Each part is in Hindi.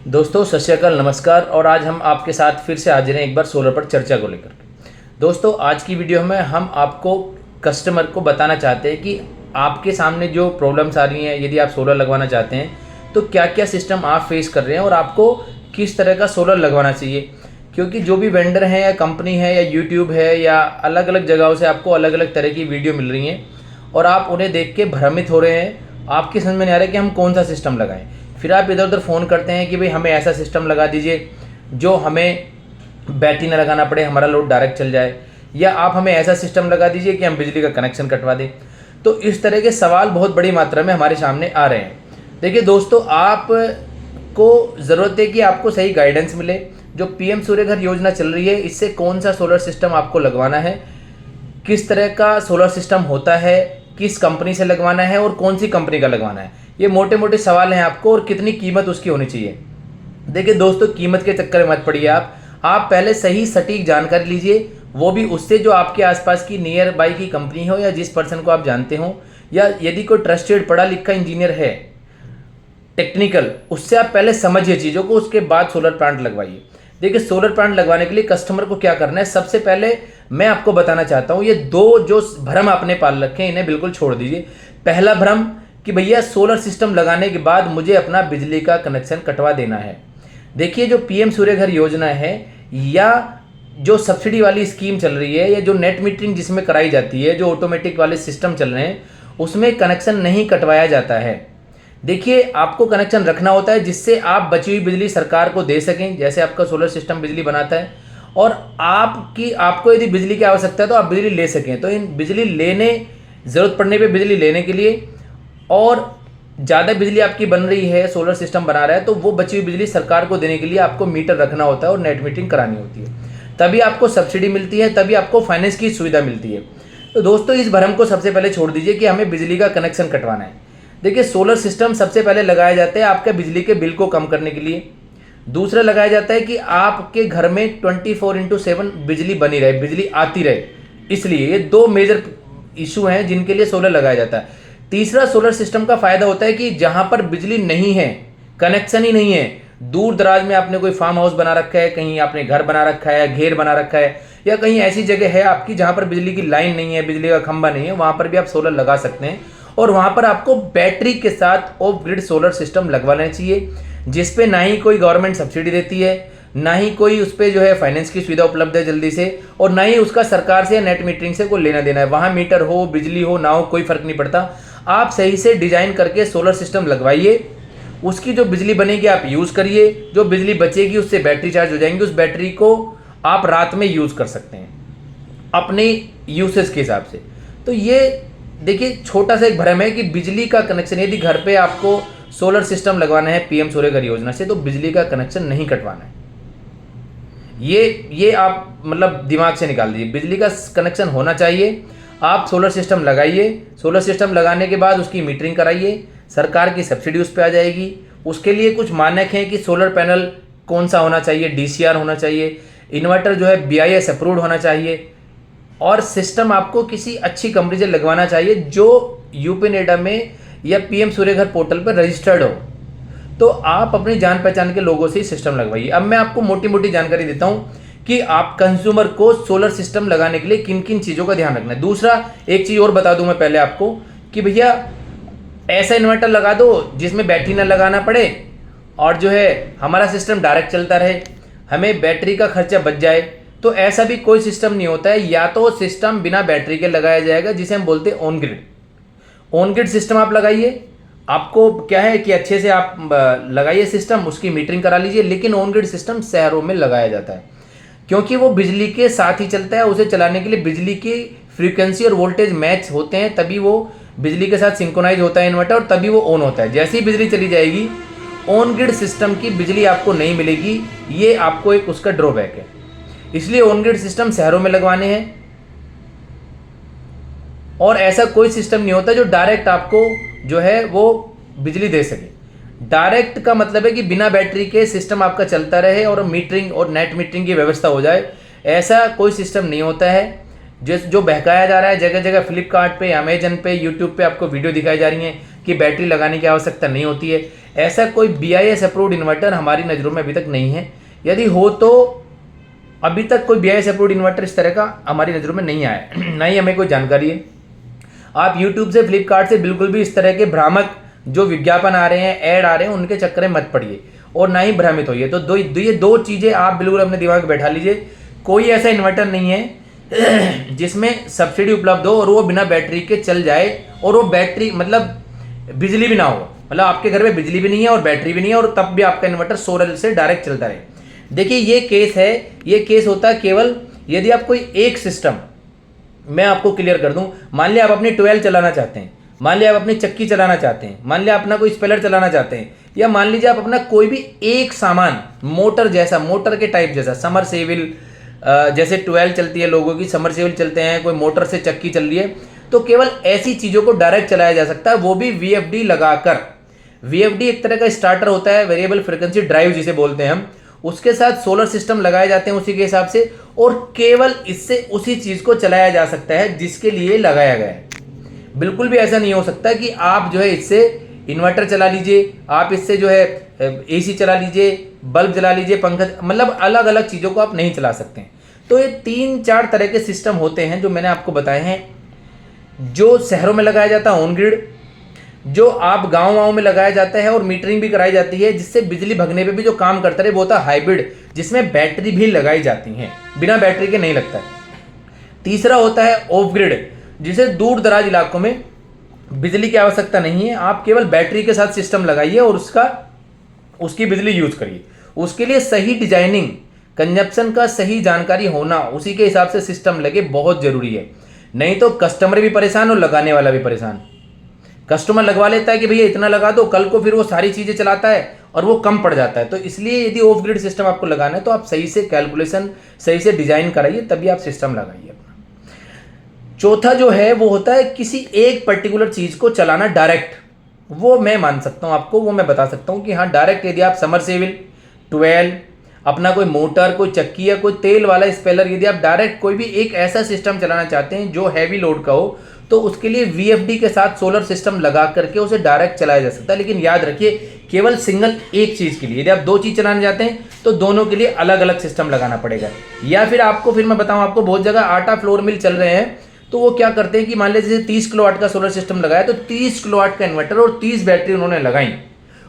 दोस्तों सत श्री अकाल, नमस्कार। और आज हम आपके साथ फिर से हाजिर हैं एक बार सोलर पर चर्चा को लेकर के। दोस्तों आज की वीडियो में हम आपको कस्टमर को बताना चाहते हैं कि आपके सामने जो प्रॉब्लम्स आ रही हैं, यदि आप सोलर लगवाना चाहते हैं तो क्या क्या सिस्टम आप फेस कर रहे हैं और आपको किस तरह का सोलर लगवाना चाहिए। क्योंकि जो भी वेंडर हैं या कंपनी है या यूट्यूब है या अलग अलग जगहों से आपको अलग अलग तरह की वीडियो मिल रही हैं और आप उन्हें देख के भ्रमित हो रहे हैं। आपकी समझ में नहीं आ रहा है कि हम कौन सा सिस्टम लगाएं। फिर आप इधर उधर फ़ोन करते हैं कि भाई हमें ऐसा सिस्टम लगा दीजिए जो हमें बैटरी ना लगाना पड़े, हमारा लोड डायरेक्ट चल जाए, या आप हमें ऐसा सिस्टम लगा दीजिए कि हम बिजली का कनेक्शन कटवा दें। तो इस तरह के सवाल बहुत बड़ी मात्रा में हमारे सामने आ रहे हैं। देखिए दोस्तों, आपको ज़रूरत है कि आपको सही गाइडेंस मिले। जो पीएम सूर्य घर योजना चल रही है, इससे कौन सा सोलर सिस्टम आपको लगवाना है, किस तरह का सोलर सिस्टम होता है, किस कंपनी से लगवाना है और कौन सी कंपनी का लगवाना है, ये मोटे मोटे सवाल हैं आपको। और कितनी कीमत उसकी होनी चाहिए। देखिए दोस्तों, कीमत के चक्कर में मत पड़िए। आप पहले सही सटीक जानकारी लीजिए, वो भी उससे जो आपके आसपास की नियर बाई की कंपनी हो या जिस पर्सन को आप जानते हो, या यदि कोई ट्रस्टेड पढ़ा लिखा इंजीनियर है टेक्निकल, उससे आप पहले समझिए चीज़ों को, उसके बाद सोलर प्लांट लगवाइए। देखिए सोलर प्लांट लगवाने के लिए कस्टमर को क्या करना है, सबसे पहले मैं आपको बताना चाहता हूँ, ये दो जो भ्रम आपने पाल रखे हैं इन्हें बिल्कुल छोड़ दीजिए। पहला भ्रम कि भैया सोलर सिस्टम लगाने के बाद मुझे अपना बिजली का कनेक्शन कटवा देना है। देखिए जो पीएम सूर्य घर योजना है या जो सब्सिडी वाली स्कीम चल रही है या जो नेट मीटरिंग जिसमें कराई जाती है, जो ऑटोमेटिक वाले सिस्टम चल रहे हैं, उसमें कनेक्शन नहीं कटवाया जाता है। देखिए आपको कनेक्शन रखना होता है जिससे आप बची हुई बिजली सरकार को दे सकें, जैसे आपका सोलर सिस्टम बिजली बनाता है, और आपको यदि बिजली की आवश्यकता है तो आप बिजली ले सकें। तो इन बिजली लेने ज़रूरत पड़ने पे बिजली लेने के लिए, और ज़्यादा बिजली आपकी बन रही है, सोलर सिस्टम बना रहा है, तो वो बची हुई बिजली सरकार को देने के लिए आपको मीटर रखना होता है और नेट मीटरिंग करानी होती है। तभी आपको सब्सिडी मिलती है, तभी आपको फाइनेंस की सुविधा मिलती है। तो दोस्तों इस भ्रम को सबसे पहले छोड़ दीजिए कि हमें बिजली का कनेक्शन कटवाना है। देखिए सोलर सिस्टम सबसे पहले लगाया जाता है आपके बिजली के बिल को कम करने के लिए। दूसरा लगाया जाता है कि आपके घर में 24/7 बिजली बनी रहे, बिजली आती रहे। इसलिए ये दो मेजर इशू हैं जिनके लिए सोलर लगाया जाता है। तीसरा सोलर सिस्टम का फायदा होता है कि जहां पर बिजली नहीं है, कनेक्शन ही नहीं है, दूर दराज में आपने कोई फार्म हाउस बना रखा है, कहीं आपने घर बना रखा है, घेर बना रखा है, या कहीं ऐसी जगह है आपकी जहां पर बिजली की लाइन नहीं है, बिजली का खंभा नहीं है, वहां पर भी आप सोलर लगा सकते हैं। और वहां पर आपको बैटरी के साथ ऑफ ग्रिड सोलर सिस्टम लगवाना चाहिए, जिसपे ना ही कोई गवर्नमेंट सब्सिडी देती है, ना ही कोई उस पर जो है फाइनेंस की सुविधा उपलब्ध है जल्दी से, और ना ही उसका सरकार से या नेट मीटरिंग से कोई लेना देना है। वहां मीटर हो, बिजली हो ना हो, कोई फर्क नहीं पड़ता। आप सही से डिजाइन करके सोलर सिस्टम लगवाइए, उसकी जो बिजली बनेगी आप यूज करिए, जो बिजली बचेगी उससे बैटरी चार्ज हो जाएंगी, उस बैटरी को आप रात में यूज कर सकते हैं अपने यूसेज के हिसाब से। तो ये देखिए छोटा सा एक भ्रम है कि बिजली का कनेक्शन, यदि घर पे आपको सोलर सिस्टम लगवाना है पीएम सूर्य घर योजना से, तो बिजली का कनेक्शन नहीं कटवाना है। ये आप मतलब दिमाग से निकाल दीजिए, बिजली का कनेक्शन होना चाहिए। आप सोलर सिस्टम लगाइए, सोलर सिस्टम लगाने के बाद उसकी मीटरिंग कराइए, सरकार की सब्सिडी उस पर आ जाएगी। उसके लिए कुछ मानक हैं कि सोलर पैनल कौन सा होना चाहिए, डीसीआर होना चाहिए, इन्वर्टर जो है बीआईएस अप्रूव्ड होना चाहिए, और सिस्टम आपको किसी अच्छी कंपनी से लगवाना चाहिए जो यूपी नेडा में या पीएम सूर्य घर पोर्टल पर रजिस्टर्ड हो। तो आप अपनी जान पहचान के लोगों से ही सिस्टम लगवाइए। अब मैं आपको मोटी मोटी जानकारी देता हूं कि आप कंज्यूमर को सोलर सिस्टम लगाने के लिए किन किन चीज़ों का ध्यान रखना है। दूसरा एक चीज़ और बता दूं मैं पहले आपको कि भैया ऐसा इन्वर्टर लगा दो जिसमें बैटरी ना लगाना पड़े और जो है हमारा सिस्टम डायरेक्ट चलता रहे, हमें बैटरी का खर्चा बच जाए। तो ऐसा भी कोई सिस्टम नहीं होता है। या तो सिस्टम बिना बैटरी के लगाया जाएगा जिसे हम बोलते हैं on grid. On grid system आप लगाइए, आपको क्या है कि अच्छे से आप लगाइए सिस्टम, उसकी मीटरिंग करा लीजिए। लेकिन ऑन ग्रिड सिस्टम शहरों में लगाया जाता है क्योंकि वो बिजली के साथ ही चलता है। उसे चलाने के लिए बिजली की फ्रीक्वेंसी और वोल्टेज मैच होते हैं, तभी वो बिजली के साथ सिंक्रोनाइज होता है इन्वर्टर, और तभी वो ऑन होता है। जैसे ही बिजली चली जाएगी, ऑन ग्रिड सिस्टम की बिजली आपको नहीं मिलेगी। ये आपको एक उसका ड्रॉबैक है। इसलिए ऑन ग्रिड सिस्टम शहरों में लगवाने हैं। और ऐसा कोई सिस्टम नहीं होता जो डायरेक्ट आपको जो है वो बिजली दे सके। डायरेक्ट का मतलब है कि बिना बैटरी के सिस्टम आपका चलता रहे और मीटरिंग और नेट मीटरिंग की व्यवस्था हो जाए। ऐसा कोई सिस्टम नहीं होता है। जो बहकाया जा रहा है जगह जगह, फ्लिपकार्ट पे, अमेजन पे, यूट्यूब पे आपको वीडियो दिखाई जा रही हैं कि बैटरी लगाने की आवश्यकता नहीं होती है। ऐसा कोई BIS अप्रूव्ड इन्वर्टर हमारी नज़रों में अभी तक नहीं है। यदि हो तो अभी तक कोई BIS अप्रूव्ड इन्वर्टर इस तरह का हमारी नज़रों में नहीं आया है, ना ही हमें कोई जानकारी है। आप यूट्यूब से, फ्लिपकार्ट से बिल्कुल भी इस तरह के भ्रामक जो विज्ञापन आ रहे हैं, ऐड आ रहे हैं, उनके चक्कर में मत पड़िए और ना ही भ्रमित होइए। तो ये दो चीज़ें आप बिल्कुल अपने दिमाग में बैठा लीजिए। कोई ऐसा इन्वर्टर नहीं है जिसमें सब्सिडी उपलब्ध हो और वो बिना बैटरी के चल जाए, और वो बैटरी मतलब बिजली भी ना हो, मतलब आपके घर में बिजली भी नहीं है और बैटरी भी नहीं है, और तब भी आपका इन्वर्टर सोलर से डायरेक्ट चलता रहे। देखिए ये केस है, ये केस होता है केवल यदि आप कोई एक सिस्टम, मैं आपको क्लियर कर दूं, मान लिया आप अपनी 12 चलाना चाहते हैं, मान लिया आप अपनी चक्की चलाना चाहते हैं, मान लिया अपना कोई स्पेलर चलाना चाहते हैं, या मान लीजिए आप अपना कोई भी एक सामान मोटर जैसा, मोटर के टाइप जैसा, समरसेबिल, जैसे 12 चलती है लोगों की, समरसेबिल चलते हैं, कोई मोटर से चक्की चल रही है, तो केवल ऐसी चीज़ों को डायरेक्ट चलाया जा सकता है, वो भी VFD लगाकर। VFD एक तरह का स्टार्टर होता है, वेरिएबल फ्रिक्वेंसी ड्राइव जिसे बोलते हैं हम, उसके साथ सोलर सिस्टम लगाए जाते हैं उसी के हिसाब से, और केवल इससे उसी चीज़ को चलाया जा सकता है जिसके लिए लगाया गया है। बिल्कुल भी ऐसा नहीं हो सकता कि आप जो है इससे इन्वर्टर चला लीजिए, आप इससे जो है AC चला लीजिए, बल्ब जला लीजिए, पंखा, मतलब अलग अलग चीज़ों को आप नहीं चला सकते हैं। तो ये 3-4 तरह के सिस्टम होते हैं जो मैंने आपको बताए हैं। जो शहरों में लगाया जाता है ऑन ग्रिड, जो आप गाँव में लगाया जाता है और मीटरिंग भी कराई जाती है जिससे बिजली भगने पे भी जो काम करता रहे, वो होता है हाइब्रिड, जिसमें बैटरी भी लगाई जाती हैं, बिना बैटरी के नहीं लगता है। तीसरा होता है ऑफ ग्रिड, जिसे दूर दराज इलाकों में बिजली की आवश्यकता नहीं है, आप केवल बैटरी के साथ सिस्टम लगाइए और उसकी बिजली यूज करिए। उसके लिए सही डिजाइनिंग, कंजप्शन का सही जानकारी होना, उसी के हिसाब से सिस्टम लगे, बहुत जरूरी है। नहीं तो कस्टमर भी परेशान और लगाने वाला भी परेशान। कस्टमर लगवा लेता है कि भैया इतना लगा दो, कल को फिर वो सारी चीज़ें चलाता है और वो कम पड़ जाता है। तो इसलिए यदि ऑफ ग्रिड सिस्टम आपको लगाना है तो आप सही से कैलकुलेशन, सही से डिजाइन कराइए, तभी आप सिस्टम लगाइए अपना। चौथा जो है वो होता है किसी एक पर्टिकुलर चीज़ को चलाना डायरेक्ट। वो मैं मान सकता हूँ आपको, वो मैं बता सकता हूँ कि हाँ डायरेक्ट, यदि आप समरसेबिल, 12, अपना कोई मोटर, कोई चक्की या कोई तेल वाला स्पेलर, यदि आप डायरेक्ट कोई भी एक ऐसा सिस्टम चलाना चाहते हैं जो हैवी लोड का हो, तो उसके लिए VFD के साथ सोलर सिस्टम लगा करके उसे डायरेक्ट चलाया जा सकता है। लेकिन याद रखिए केवल सिंगल एक चीज़ के लिए, यदि आप 2 चीज़ चलाना चाहते हैं तो दोनों के लिए अलग अलग सिस्टम लगाना पड़ेगा। या फिर आपको, फिर मैं बताऊँ आपको, बहुत जगह आटा फ्लोर मिल चल रहे हैं, तो वो क्या करते हैं कि मान लीजिए 30 किलोवाट का सोलर सिस्टम लगाया, तो 30 किलोवाट का इन्वर्टर और 30 बैटरी उन्होंने लगाई,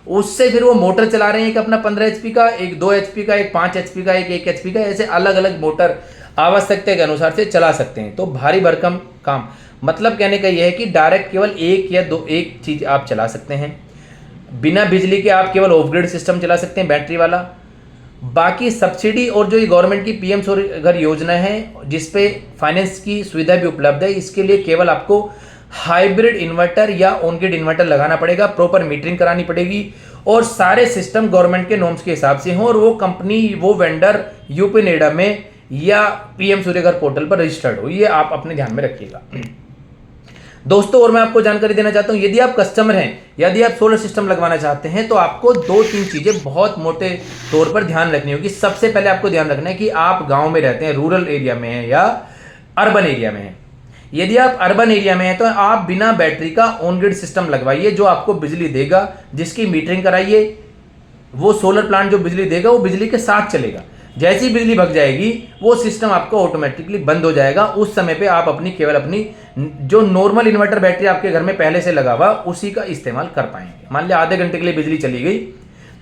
उससे फिर वो मोटर चला रहे हैं, एक अपना 15 HP का, एक 2 HP का, एक 5 HP का, एक 1 HP का, ऐसे अलग अलग मोटर आवश्यकता के अनुसार से चला सकते हैं। तो भारी भरकम काम, मतलब कहने का यह है कि डायरेक्ट केवल एक या दो, एक चीज़ आप चला सकते हैं। बिना बिजली के आप केवल ऑफ ग्रिड सिस्टम चला सकते हैं, बैटरी वाला। बाकी सब्सिडी और जो ये गवर्नमेंट की PM सूर्य योजना है, जिसपे फाइनेंस की सुविधा भी उपलब्ध है, इसके लिए केवल आपको हाइब्रिड इन्वर्टर या ऑन ग्रिड इन्वर्टर लगाना पड़ेगा, प्रॉपर मीटरिंग करानी पड़ेगी, और सारे सिस्टम गवर्नमेंट के नॉर्म्स के हिसाब से हों, और वो कंपनी, वो वेंडर यूपी नेडा में या PM सूर्यघर पोर्टल पर रजिस्टर्ड हो। ये आप अपने ध्यान में रखिएगा दोस्तों। और मैं आपको जानकारी देना चाहता हूं, यदि आप कस्टमर हैं, यदि आप सोलर सिस्टम लगवाना चाहते हैं, तो आपको 2-3 चीजें बहुत मोटे तौर पर ध्यान रखनी होगी। सबसे पहले आपको ध्यान रखना है कि आप गांव में रहते हैं, रूरल एरिया में हैं या अर्बन एरिया में हैं। यदि आप अर्बन एरिया में हैं तो आप बिना बैटरी का ऑन ग्रिड सिस्टम लगवाइए, जो आपको बिजली देगा, जिसकी मीटरिंग कराइए। वो सोलर प्लांट जो बिजली देगा वो बिजली के साथ चलेगा। जैसी बिजली भग जाएगी वो सिस्टम आपको ऑटोमेटिकली बंद हो जाएगा। उस समय पे आप केवल अपनी जो नॉर्मल इन्वर्टर बैटरी आपके घर में पहले से लगा हुआ, उसी का इस्तेमाल कर पाएंगे। मान लिया आधे घंटे के लिए बिजली चली गई,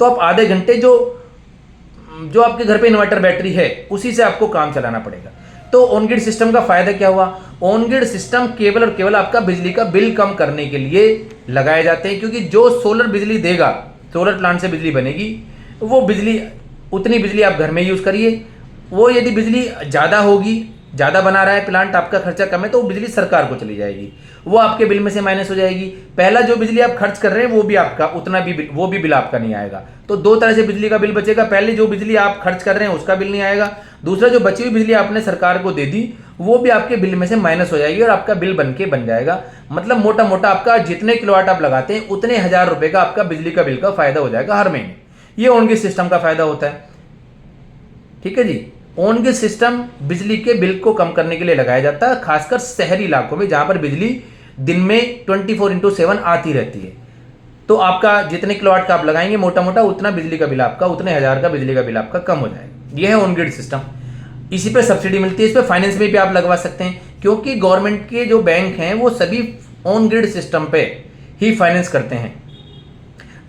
तो आप आधे घंटे जो आपके घर पे इन्वर्टर बैटरी है उसी से आपको काम चलाना पड़ेगा। तो ऑन ग्रिड सिस्टम का फायदा क्या हुआ? ऑन ग्रिड सिस्टम केवल और केवल आपका बिजली का बिल कम करने के लिए लगाए जाते हैं, क्योंकि जो सोलर बिजली देगा, सोलर प्लांट से बिजली बनेगी, वो बिजली, उतनी बिजली आप घर में यूज़ करिए। वो यदि बिजली ज़्यादा होगी, ज़्यादा बना रहा है प्लांट, आपका खर्चा कम है, तो वो बिजली सरकार को चली जाएगी, वो आपके बिल में से माइनस हो जाएगी। पहला जो बिजली आप खर्च कर रहे हैं वो भी आपका उतना भी, वो भी बिल आपका नहीं आएगा। तो 2 तरह से बिजली का बिल बचेगा। पहले जो बिजली आप खर्च कर रहे हैं उसका बिल नहीं आएगा, दूसरा जो बची हुई बिजली आपने सरकार को दे दी वो भी आपके बिल में से माइनस हो जाएगी और आपका बिल बन जाएगा। मतलब मोटा मोटा आपका जितने किलोवाट आप लगाते हैं उतने 1000 रुपये का आपका बिजली का बिल का फायदा हो जाएगा हर महीने। ये ऑन ग्रिड सिस्टम का फायदा होता है, ठीक है जी। ऑन ग्रिड सिस्टम बिजली के बिल को कम करने के लिए लगाया जाता है, खासकर शहरी इलाकों में जहां पर बिजली दिन में 24/7 आती रहती है। तो आपका जितने किलोवाट का आप लगाएंगे मोटा मोटा उतना बिजली का बिल आपका, उतने हजार का बिजली का बिल आपका कम हो जाएगा। यह है ऑन ग्रिड सिस्टम। इसी पे सब्सिडी मिलती है, इस पे फाइनेंस में भी आप लगवा सकते हैं, क्योंकि गवर्नमेंट के जो बैंक हैं वो सभी ऑन ग्रिड सिस्टम पे ही फाइनेंस करते हैं।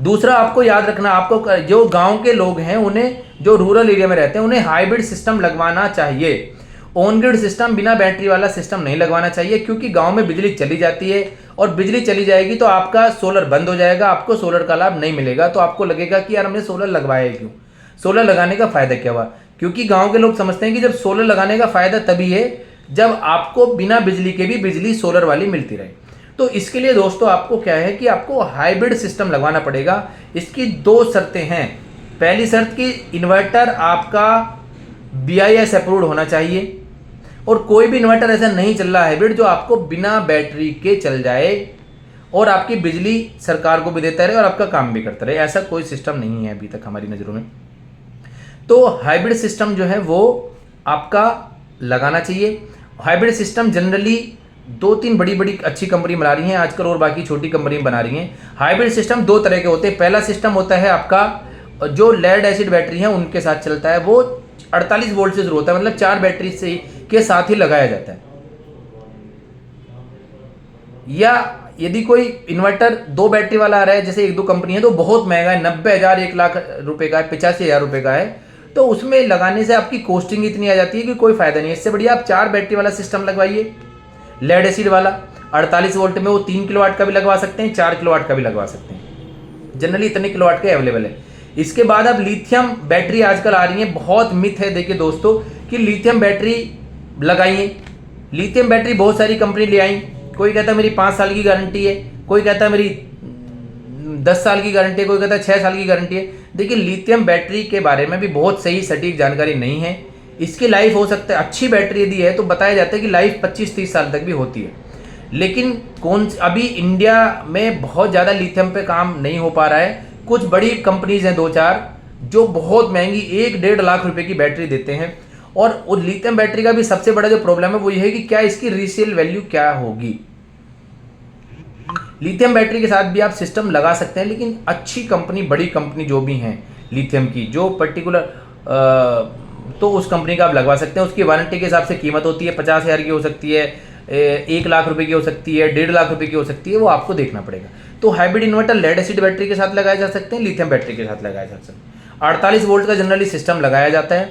दूसरा आपको याद रखना, आपको जो गांव के लोग हैं उन्हें, जो रूरल एरिया में रहते हैं उन्हें हाइब्रिड सिस्टम लगवाना चाहिए। ऑन ग्रिड सिस्टम बिना बैटरी वाला सिस्टम नहीं लगवाना चाहिए, क्योंकि गांव में बिजली चली जाती है और बिजली चली जाएगी तो आपका सोलर बंद हो जाएगा, आपको सोलर का लाभ नहीं मिलेगा। तो आपको लगेगा कि यार हमने सोलर लगवाया क्यों, सोलर लगाने का फायदा क्या हुआ। क्योंकि गांव के लोग समझते हैं कि जब सोलर लगाने का फायदा तभी है जब आपको बिना बिजली के भी बिजली सोलर वाली मिलती रहे। तो इसके लिए दोस्तों आपको क्या है कि आपको हाइब्रिड सिस्टम लगवाना पड़ेगा। इसकी 2 शर्तें हैं। पहली शर्त कि इन्वर्टर आपका BIS अप्रूव्ड होना चाहिए, और कोई भी इन्वर्टर ऐसा नहीं चल रहा हाइब्रिड जो आपको बिना बैटरी के चल जाए और आपकी बिजली सरकार को भी देता रहे और आपका काम भी करता रहे। ऐसा कोई सिस्टम नहीं है अभी तक हमारी नज़रों में। तो हाइब्रिड सिस्टम जो है वो आपका लगाना चाहिए। हाइब्रिड सिस्टम जनरली 2-3 बड़ी बड़ी अच्छी कंपनी बना रही हैं आजकल, और बाकी छोटी कंपनी बना रही हैं। हाइब्रिड सिस्टम 2 तरह के होते हैं। पहला सिस्टम होता है आपका जो लेड एसिड बैटरी है उनके साथ चलता है, वो 48 वोल्ट से शुरू होता है, मतलब 4 बैटरी से के साथ ही लगाया जाता है। या यदि कोई इन्वर्टर 2 बैटरी वाला आ रहा है, जैसे 1-2 कंपनी है तो बहुत महंगा है, 90,000 1 लाख रुपए का है, 85,000 रुपए का है, तो उसमें लगाने से आपकी कॉस्टिंग इतनी आ जाती है कि कोई फायदा नहीं है। इससे बढ़िया आप 4 बैटरी वाला सिस्टम लगवाइए, लेड एसिड वाला 48 वोल्ट में। वो 3 किलोवाट का भी लगवा सकते हैं, 4 किलोवाट का भी लगवा सकते हैं, जनरली इतने किलोवाट के अवेलेबल है। इसके बाद अब लिथियम बैटरी आजकल आ रही है। बहुत मिथ है देखिए दोस्तों कि लिथियम बैटरी लगाइए। लिथियम बैटरी बहुत सारी कंपनी ले आई, कोई कहता है मेरी 5 साल की गारंटी है, कोई कहता है मेरी 10 साल की गारंटी है, कोई कहता है 6 साल की गारंटी है। देखिए लिथियम बैटरी के बारे में भी बहुत सही सटीक जानकारी नहीं है। इसकी लाइफ हो सकता है, अच्छी बैटरी यदि है तो बताया जाता है कि लाइफ 25-30 साल तक भी होती है। लेकिन अभी इंडिया में बहुत ज़्यादा लिथियम पे काम नहीं हो पा रहा है। कुछ बड़ी कंपनीज हैं 2-4 जो बहुत महंगी 1-1.5 लाख रुपए की बैटरी देते हैं। और लिथियम बैटरी का भी सबसे बड़ा जो प्रॉब्लम है वो ये है कि क्या इसकी रीसेल वैल्यू क्या होगी। लिथियम बैटरी के साथ भी आप सिस्टम लगा सकते हैं, लेकिन अच्छी कंपनी, बड़ी कंपनी जो भी हैं लिथियम की, जो पर्टिकुलर तो उस कंपनी का आप लगवा सकते हैं। उसकी वारंटी के हिसाब से कीमत होती है, 50,000 की हो सकती है, 1 लाख रुपए की हो सकती है, 1.5 लाख रुपए की हो सकती है, वो आपको देखना पड़ेगा। तो hybrid inverter lead acid battery के साथ लगाए जा सकते हैं, लिथियम बैटरी के साथ लगाए जा सकते हैं। 48 वोल्ट का जनरली सिस्टम लगाया जाता है,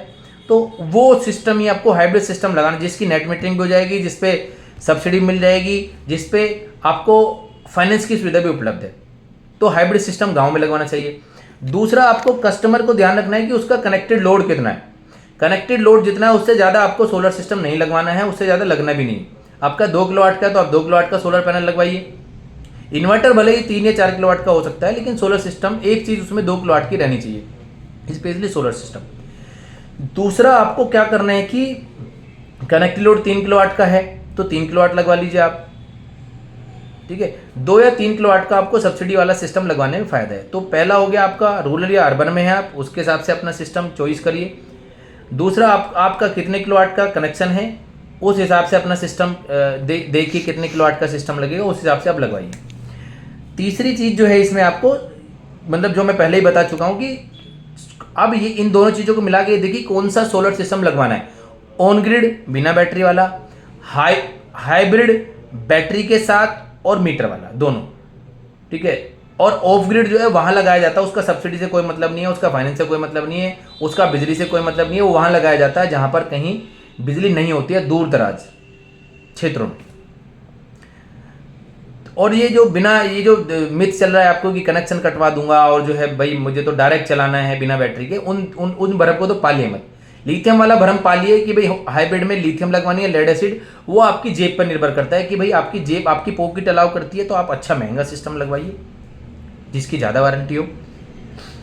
तो वो सिस्टम ही आपको हाइब्रिड सिस्टम लगाना, जिसकी नेट मीटरिंग भी हो जाएगी, जिसपे सब्सिडी मिल जाएगी, जिसपे आपको फाइनेंस की सुविधा भी उपलब्ध है। तो हाइब्रिड सिस्टम गाँव में लगवाना चाहिए। दूसरा, आपको कस्टमर को ध्यान रखना है कि उसका कनेक्टेड लोड कितना है। कनेक्टेड लोड जितना है उससे ज़्यादा आपको सोलर सिस्टम नहीं लगवाना है, उससे ज़्यादा लगना भी नहीं। आपका 2 किलोवाट का है तो आप 2 किलोवाट का सोलर पैनल लगवाइए। इन्वर्टर भले ही 3 या 4 किलोवाट का हो सकता है, लेकिन सोलर सिस्टम एक चीज़ उसमें 2 किलोवाट की रहनी चाहिए, स्पेशली सोलर सिस्टम। दूसरा, आपको क्या करना है कि कनेक्टेड लोड 3 किलोवाट का है तो 3 किलोवाट लगवा लीजिए आप, ठीक है। 2 या 3 किलोवाट का आपको सब्सिडी वाला सिस्टम लगवाने में फ़ायदा है। तो पहला हो गया आपका रूरल या अर्बन में है, आप उसके हिसाब से अपना सिस्टम चॉइस करिए। दूसरा, आपका कितने किलोवाट का कनेक्शन है उस हिसाब से अपना सिस्टम देखिए कितने किलोवाट का सिस्टम लगेगा, उस हिसाब से आप लगवाइए। तीसरी चीज़ जो है इसमें आपको, मतलब जो मैं पहले ही बता चुका हूँ कि अब ये इन दोनों चीज़ों को मिला के देखिए कौन सा सोलर सिस्टम लगवाना है। ऑन ग्रिड बिना बैटरी वाला, हाइब्रिड बैटरी के साथ और मीटर वाला, दोनों, ठीक है। और ऑफ ग्रिड जो है वहाँ लगाया जाता है, उसका सब्सिडी से कोई मतलब नहीं है, उसका फाइनेंस से कोई मतलब नहीं है, उसका बिजली से कोई मतलब नहीं है। वो वहाँ लगाया जाता है जहाँ पर कहीं बिजली नहीं होती है, दूर दराज क्षेत्रों में। और ये जो मिथ चल रहा है आपको कि कनेक्शन कटवा दूंगा और जो है भाई मुझे तो डायरेक्ट चलाना है बिना बैटरी के, उन भरम को तो पालिए मत। लिथियम वाला भरम पालिए कि भाई हाइब्रिड में लिथियम लगवानी है, लेड एसिड, वो आपकी जेब पर निर्भर करता है कि भाई आपकी जेब, आपकी पॉकेट अलाउ करती है तो आप अच्छा महंगा सिस्टम लगवाइए जिसकी ज़्यादा वारंटी हो।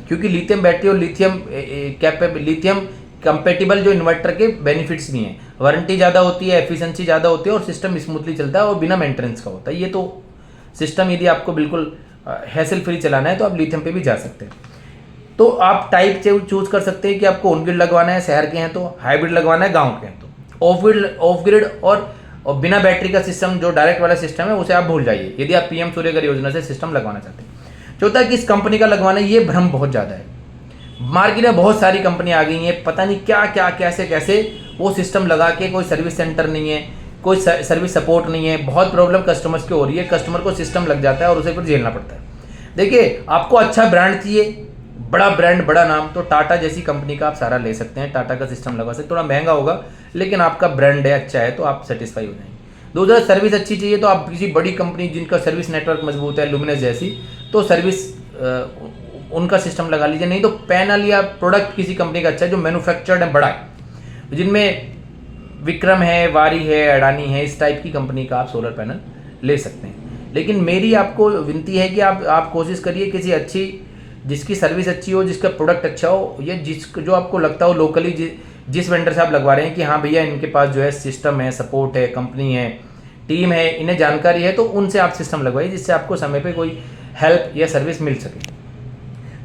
क्योंकि लिथियम बैटरी और लिथियम कंपेटिबल जो इन्वर्टर के बेनिफिट्स भी हैं, वारंटी ज़्यादा होती है, एफिशिएंसी ज़्यादा होती है और सिस्टम स्मूथली चलता है और बिना मेंटेनेंस का होता है। ये तो सिस्टम यदि आपको बिल्कुल हैसल फ्री चलाना है तो आप लिथियम पे भी जा सकते हैं। तो आप टाइप चूज कर सकते हैं कि आपको ऑन ग्रिड लगवाना है, शहर के हैं तो, हाइब्रिड लगवाना है, गाँव के हैं तो। ऑफ ग्रिड और बिना बैटरी का सिस्टम जो डायरेक्ट वाला सिस्टम है उसे आप भूल जाइए यदि आप पीएम सूर्यघर योजना से सिस्टम लगवाना चाहते हैं। चौथा कि इस कंपनी का लगवाना, ये भ्रम बहुत ज़्यादा है। मार्केट में बहुत सारी कंपनी आ गई हैं, पता नहीं क्या क्या कैसे कैसे वो सिस्टम लगा के, कोई सर्विस सेंटर नहीं है, कोई सर्विस सपोर्ट नहीं है, बहुत प्रॉब्लम कस्टमर्स की हो रही है, कस्टमर को सिस्टम लग जाता है और उसे फिर झेलना पड़ता है। देखिए, आपको अच्छा ब्रांड चाहिए, बड़ा ब्रांड बड़ा नाम, तो टाटा जैसी कंपनी का आप सारा ले सकते हैं, टाटा का सिस्टम लगवा सकते हैं। थोड़ा महंगा होगा लेकिन आपका ब्रांड है, अच्छा है, तो आप सेटिस्फाई हो जाएंगे। दूसरा, सर्विस अच्छी चाहिए तो आप किसी बड़ी कंपनी जिनका सर्विस नेटवर्क मजबूत है, लुमिनस जैसी, तो सर्विस उनका सिस्टम लगा लीजिए। नहीं तो पैनल या प्रोडक्ट किसी कंपनी का अच्छा है जो मैन्युफैक्चर्ड है, बड़ा है, जिनमें विक्रम है, वारी है, अडानी है, इस टाइप की कंपनी का आप सोलर पैनल ले सकते हैं। लेकिन मेरी आपको विनती है कि आप कोशिश करिए किसी अच्छी, जिसकी सर्विस अच्छी हो, जिसका प्रोडक्ट अच्छा हो, या जो आपको लगता हो लोकली जिस वेंडर से आप लगवा रहे हैं कि हाँ भैया इनके पास जो है सिस्टम है, सपोर्ट है, कंपनी है, टीम है, इन्हें जानकारी है, तो उनसे आप सिस्टम लगवाइए जिससे आपको समय पे कोई हेल्प या सर्विस मिल सके।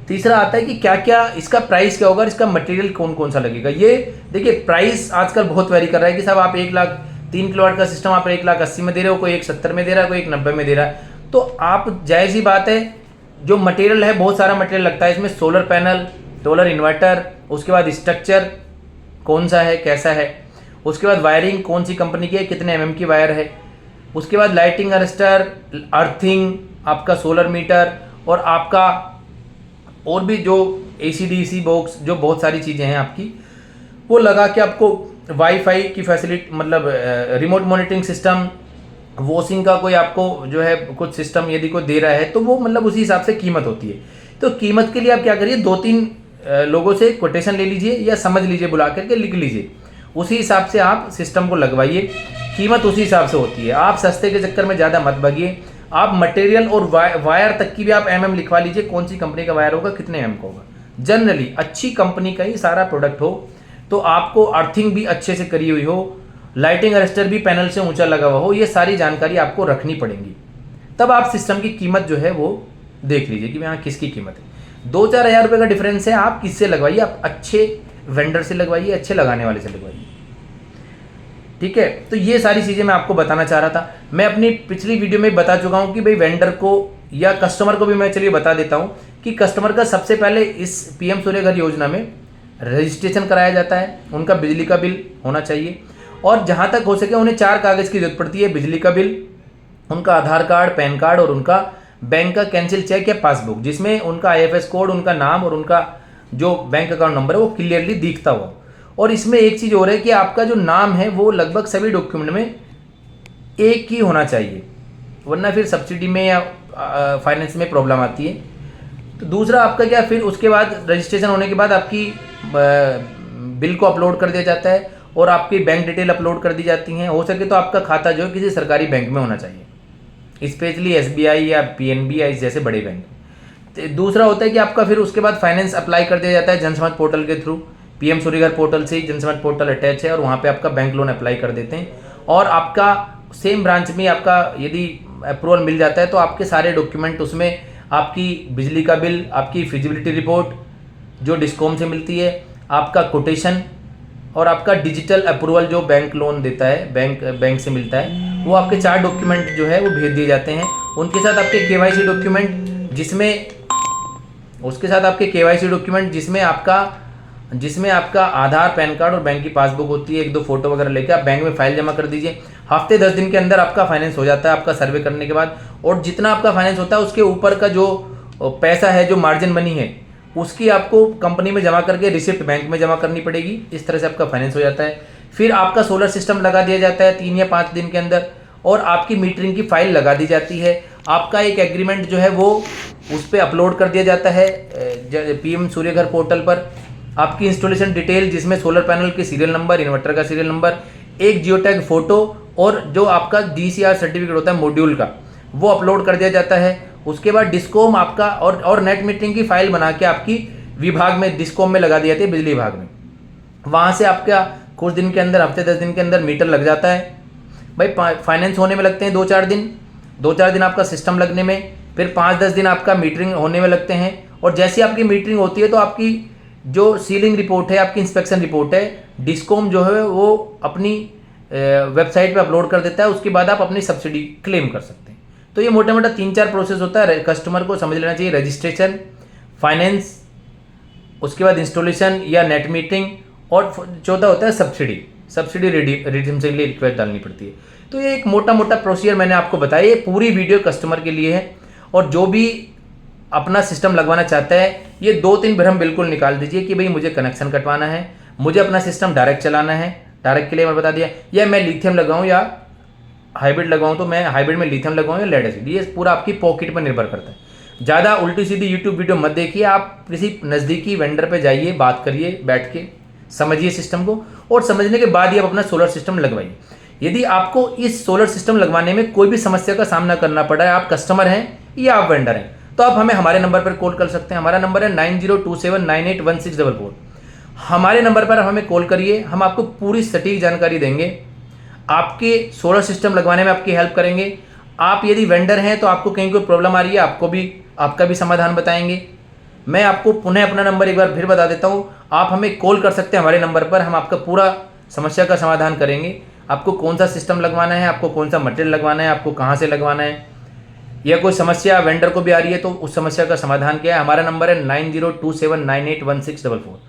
तीसरा आता है कि क्या क्या इसका प्राइस क्या होगा, इसका मटेरियल कौन कौन सा लगेगा। ये देखिए, प्राइस आजकल बहुत वेरी कर रहा है कि साहब आप 1,03 किलोवाट का सिस्टम आप 1,80,000 में दे रहे हो, कोई 1,70 में दे रहा है, कोई 1,90 में दे रहा है। तो आप, जायज़ ही बात है, जो मटेरियल है बहुत सारा मटेरियल लगता है इसमें, सोलर पैनल, सोलर इन्वर्टर, उसके बाद स्ट्रक्चर कौन सा है, कैसा है, उसके बाद वायरिंग कौन सी कंपनी की है, कितने mm की वायर है, उसके बाद लाइटिंग अरेस्टर, अर्थिंग, आपका सोलर मीटर, और आपका और भी जो AC/DC बॉक्स, जो बहुत सारी चीज़ें हैं आपकी, वो लगा के आपको वाईफाई की फैसिलिटी, मतलब रिमोट मॉनिटरिंग सिस्टम, वॉशिंग का कोई आपको जो है कुछ सिस्टम यदि कोई दे रहा है तो वो मतलब उसी हिसाब से कीमत होती है। तो कीमत के लिए आप क्या करिए, 2-3 लोगों से कोटेशन ले लीजिए या समझ लीजिए, बुला करके लिख लीजिए, उसी हिसाब से आप सिस्टम को लगवाइए, कीमत उसी हिसाब से होती है। आप सस्ते के चक्कर में ज़्यादा मत भागिए। आप मटेरियल और वायर तक की भी आप mm लिखवा लीजिए, कौन सी कंपनी का वायर होगा, कितने mm का होगा। जनरली अच्छी कंपनी का ही सारा प्रोडक्ट हो, तो आपको अर्थिंग भी अच्छे से करी हुई हो, लाइटिंग अरेस्टर भी पैनल से ऊंचा लगा हुआ हो, ये सारी जानकारी आपको रखनी पड़ेगी। तब आप सिस्टम की कीमत जो है वो देख लीजिए कि यहाँ किसकी कीमत है। 2-4 हज़ार रुपये का डिफरेंस है, आप किससे लगवाइए, आप अच्छे वेंडर से लगवाइए, अच्छे लगाने वाले से लगवाइए, ठीक है। तो ये सारी चीज़ें मैं आपको बताना चाह रहा था। मैं अपनी पिछली वीडियो में बता चुका हूँ कि भाई वेंडर को या कस्टमर को भी मैं चलिए बता देता हूँ कि कस्टमर का सबसे पहले इस पीएम सूर्यघर योजना में रजिस्ट्रेशन कराया जाता है, उनका बिजली का बिल होना चाहिए, और जहाँ तक हो सके उन्हें 4 कागज़ की जरूरत पड़ती है, बिजली का बिल, उनका आधार कार्ड, पैन कार्ड, और उनका बैंक का कैंसिल चेक या पासबुक, जिसमें उनका IFS कोड, उनका नाम और उनका जो बैंक अकाउंट नंबर है वो क्लियरली दिखता हो। और इसमें एक चीज़ और है कि आपका जो नाम है वो लगभग सभी डॉक्यूमेंट में एक ही होना चाहिए, वरना फिर सब्सिडी में या फाइनेंस में प्रॉब्लम आती है। तो दूसरा आपका क्या, फिर उसके बाद रजिस्ट्रेशन होने के बाद आपकी बिल को अपलोड कर दिया जाता है और आपकी बैंक डिटेल अपलोड कर दी जाती हैं। हो सके तो आपका खाता जो है किसी सरकारी बैंक में होना चाहिए, स्पेशली SBI या PNB या इस जैसे बड़े बैंक। दूसरा होता है कि आपका फिर उसके बाद फाइनेंस अप्लाई कर दिया जाता है जनसमझ पोर्टल के थ्रू। पीएम सूर्यघर पोर्टल से ही जनसमझ पोर्टल अटैच है और वहाँ पे आपका बैंक लोन अप्लाई कर देते हैं, और आपका सेम ब्रांच में आपका यदि अप्रूवल मिल जाता है तो आपके सारे डॉक्यूमेंट उसमें, आपकी बिजली का बिल, आपकी फिजिबिलिटी रिपोर्ट जो डिस्कॉम से मिलती है, आपका कोटेशन, और आपका डिजिटल अप्रूवल जो बैंक लोन देता है, बैंक से मिलता है, वो आपके 4 डॉक्यूमेंट जो है वो भेज दिए जाते हैं। उनके साथ आपके KYC डॉक्यूमेंट, जिसमें आपका आधार, पैन कार्ड और बैंक की पासबुक होती है, 1-2 फोटो वगैरह लेके आप बैंक में फाइल जमा कर दीजिए। हफ्ते 10 दिन के अंदर आपका फाइनेंस हो जाता है आपका सर्वे करने के बाद, और जितना आपका फाइनेंस होता है उसके ऊपर का जो पैसा है, जो मार्जिन मनी है, उसकी आपको कंपनी में जमा करके रिसिप्ट बैंक में जमा करनी पड़ेगी। इस तरह से आपका फाइनेंस हो जाता है। फिर आपका सोलर सिस्टम लगा दिया जाता है 3 या 5 दिन के अंदर, और आपकी मीटरिंग की फाइल लगा दी जाती है। आपका एक एग्रीमेंट जो है वो उस पर अपलोड कर दिया जाता है पीएम सूर्यघर पोर्टल पर। आपकी इंस्टॉलेशन डिटेल, जिसमें सोलर पैनल के सीरियल नंबर, इन्वर्टर का सीरियल नंबर, एक जियोटैग फोटो, और जो आपका DCR सर्टिफिकेट होता है मॉड्यूल का, वो अपलोड कर दिया जाता है। उसके बाद डिस्कॉम आपका और नेट मीटरिंग की फाइल बना के आपकी विभाग में, डिस्कॉम में लगा दी जाती है, बिजली विभाग में। वहाँ से आपका कुछ दिन के अंदर, हफ्ते 10 दिन के अंदर मीटर लग जाता है। भाई फाइनेंस होने में लगते हैं 2-4 दिन, 2-4 दिन आपका सिस्टम लगने में, फिर 5-10 दिन आपका मीटरिंग होने में लगते हैं, और जैसी आपकी मीटरिंग होती है तो आपकी जो सीलिंग रिपोर्ट है, आपकी इंस्पेक्शन रिपोर्ट है, डिस्कॉम जो है वो अपनी वेबसाइट पे अपलोड कर देता है। उसके बाद आप अपनी सब्सिडी क्लेम कर सकते हैं। तो ये मोटा मोटा 3-4 प्रोसेस होता है, कस्टमर को समझ लेना चाहिए। रजिस्ट्रेशन, फाइनेंस, उसके बाद इंस्टॉलेशन या नेट मीटिंग, और चौथा होता है सब्सिडी। सब्सिडी रिडीम से लिए रिक्वेस्ट डालनी पड़ती है। तो ये एक मोटा मोटा प्रोसीजर मैंने आपको बताया। ये पूरी वीडियो कस्टमर के लिए है, और जो भी अपना सिस्टम लगवाना चाहता है ये 2-3 भ्रम बिल्कुल निकाल दीजिए कि भाई मुझे कनेक्शन कटवाना है, मुझे अपना सिस्टम डायरेक्ट चलाना है। डायरेक्ट के लिए मैं बता दिया, या मैं लिथियम लगाऊं या हाइब्रिड लगाऊं, तो मैं हाइब्रिड में लिथियम लगाऊं या लेड एसिड, ये पूरा आपकी पॉकेट पर निर्भर करता है। ज़्यादा उल्टी सीधी यूट्यूब वीडियो मत देखिए, आप किसी नज़दीकी वेंडर पे जाइए, बात करिए, बैठ के समझिए सिस्टम को, और समझने के बाद ही आप अपना सोलर सिस्टम लगवाइए। यदि आपको इस सोलर सिस्टम लगवाने में कोई भी समस्या का सामना करना पड़ा है, आप कस्टमर हैं या आप वेंडर हैं, तो आप हमें हमारे नंबर पर कॉल कर सकते हैं। हमारा नंबर है 9027981644। हमारे नंबर पर हमें कॉल करिए, हम आपको पूरी सटीक जानकारी देंगे, आपके सोलर सिस्टम लगवाने में आपकी हेल्प करेंगे। आप यदि वेंडर हैं तो आपको कहीं कोई प्रॉब्लम आ रही है, आपका भी समाधान बताएंगे। मैं आपको पुनः अपना नंबर एक बार फिर बता देता हूँ, आप हमें कॉल कर सकते हैं हमारे नंबर पर, हम आपका पूरा समस्या का समाधान करेंगे। आपको कौन सा सिस्टम लगवाना है, आपको कौन सा मटेरियल लगवाना है, आपको कहाँ से लगवाना है, या कोई समस्या वेंडर को भी आ रही है तो उस समस्या का समाधान क्या है। हमारा नंबर है 9027981644।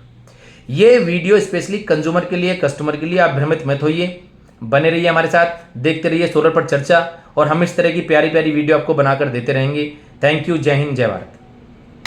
ये वीडियो स्पेशली कंज्यूमर के लिए, कस्टमर के लिए। आप भ्रमित मत होइए, बने रहिए हमारे साथ, देखते रहिए सोलर पर चर्चा, और हम इस तरह की प्यारी प्यारी वीडियो आपको बनाकर देते रहेंगे। Thank you. जय हिंद, जय भारत।